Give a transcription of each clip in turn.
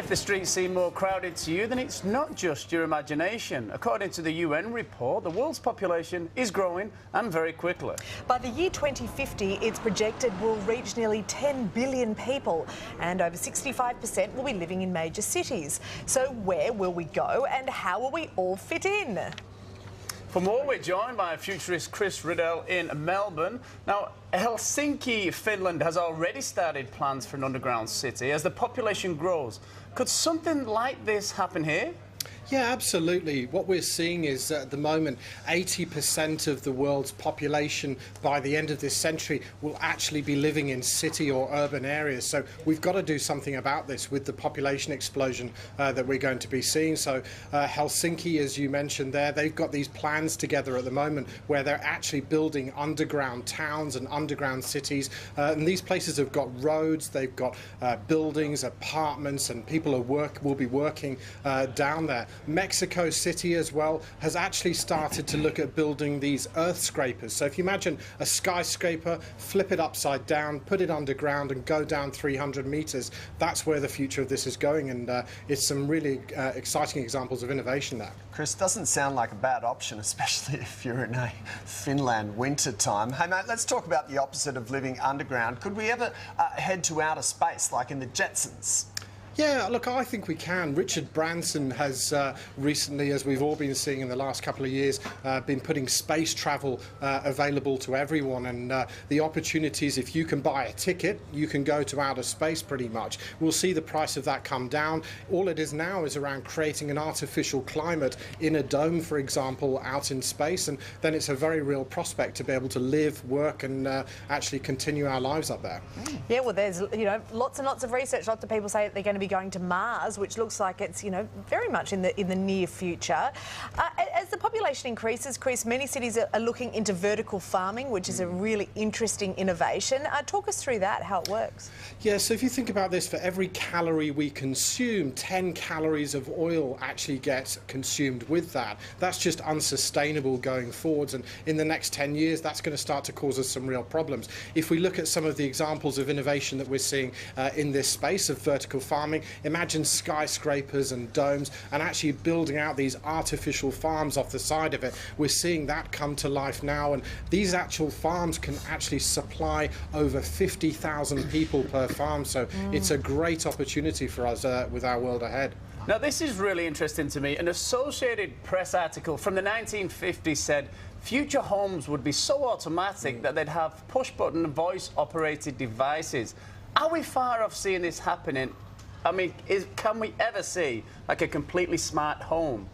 If the streets seem more crowded to you, then it's not just your imagination. According to the UN report, the world's population is growing and very quickly. By the year 2050, it's projected we'll reach nearly 10 billion people, and over 65% will be living in major cities. So where will we go and how will we all fit in? For more, we're joined by Futurist Chris Riddell in Melbourne. Now, Helsinki, Finland has already started plans for an underground city. As the population grows, could something like this happen here? Yeah, absolutely. What we're seeing is at the moment 80% of the world's population by the end of this century will actually be living in city or urban areas. So we've got to do something about this with the population explosion that we're going to be seeing. So Helsinki, as you mentioned there, they've got these plans together at the moment where they're actually building underground towns and underground cities. And these places have got roads, they've got buildings, apartments, and people will be working down there. Mexico City as well has actually started to look at building these earth scrapers. So if you imagine a skyscraper, flip it upside down, put it underground and go down 300 meters, that's where the future of this is going, and it's some really exciting examples of innovation there. Chris, doesn't sound like a bad option, especially if you're in a Finland winter time. Hey mate, let's talk about the opposite of living underground. Could we ever head to outer space like in the Jetsons? Yeah, look, I think we can. Richard Branson has recently, as we've all been seeing in the last couple of years, been putting space travel available to everyone, and the opportunities, if you can buy a ticket, you can go to outer space pretty much. We'll see the price of that come down. All it is now is around creating an artificial climate in a dome, for example, out in space, and then it's a very real prospect to be able to live, work and actually continue our lives up there. Yeah, well, there's, lots and lots of research. Lots of people say that they're going to be going to Mars, which looks like it's, very much in the near future. As the population increases, Chris, many cities are looking into vertical farming, which is a really interesting innovation. Talk us through that, how it works. Yeah, so if you think about this, for every calorie we consume, 10 calories of oil actually get consumed with that. That's just unsustainable going forwards, and in the next 10 years that's going to start to cause us some real problems. If we look at some of the examples of innovation that we're seeing in this space of vertical farming, imagine skyscrapers and domes and actually building out these artificial farms off the side of it. We're seeing that come to life now, and these actual farms can actually supply over 50,000 people per farm, so it's a great opportunity for us with our world ahead. Now, this is really interesting to me. An Associated Press article from the 1950s said future homes would be so automatic that they'd have push-button voice-operated devices. Are we far off seeing this happening? I mean, can we ever see like a completely smart home?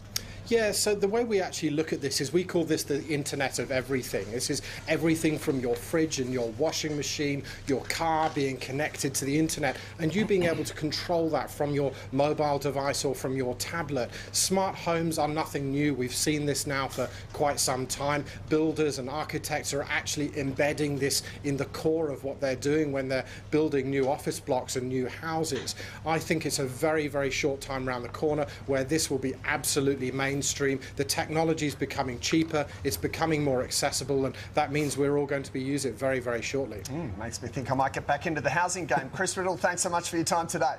Yeah, so the way we actually look at this is we call this the Internet of Everything. This is everything from your fridge and your washing machine, your car being connected to the internet, and you being able to control that from your mobile device or from your tablet. Smart homes are nothing new. We've seen this now for quite some time. Builders and architects are actually embedding this in the core of what they're doing when they're building new office blocks and new houses. I think it's a very, very short time around the corner where this will be absolutely mainstream. The technology is becoming cheaper, it's becoming more accessible, and that means we're all going to be using it very, very shortly. Makes me think I might get back into the housing game. Chris Riddell, thanks so much for your time today.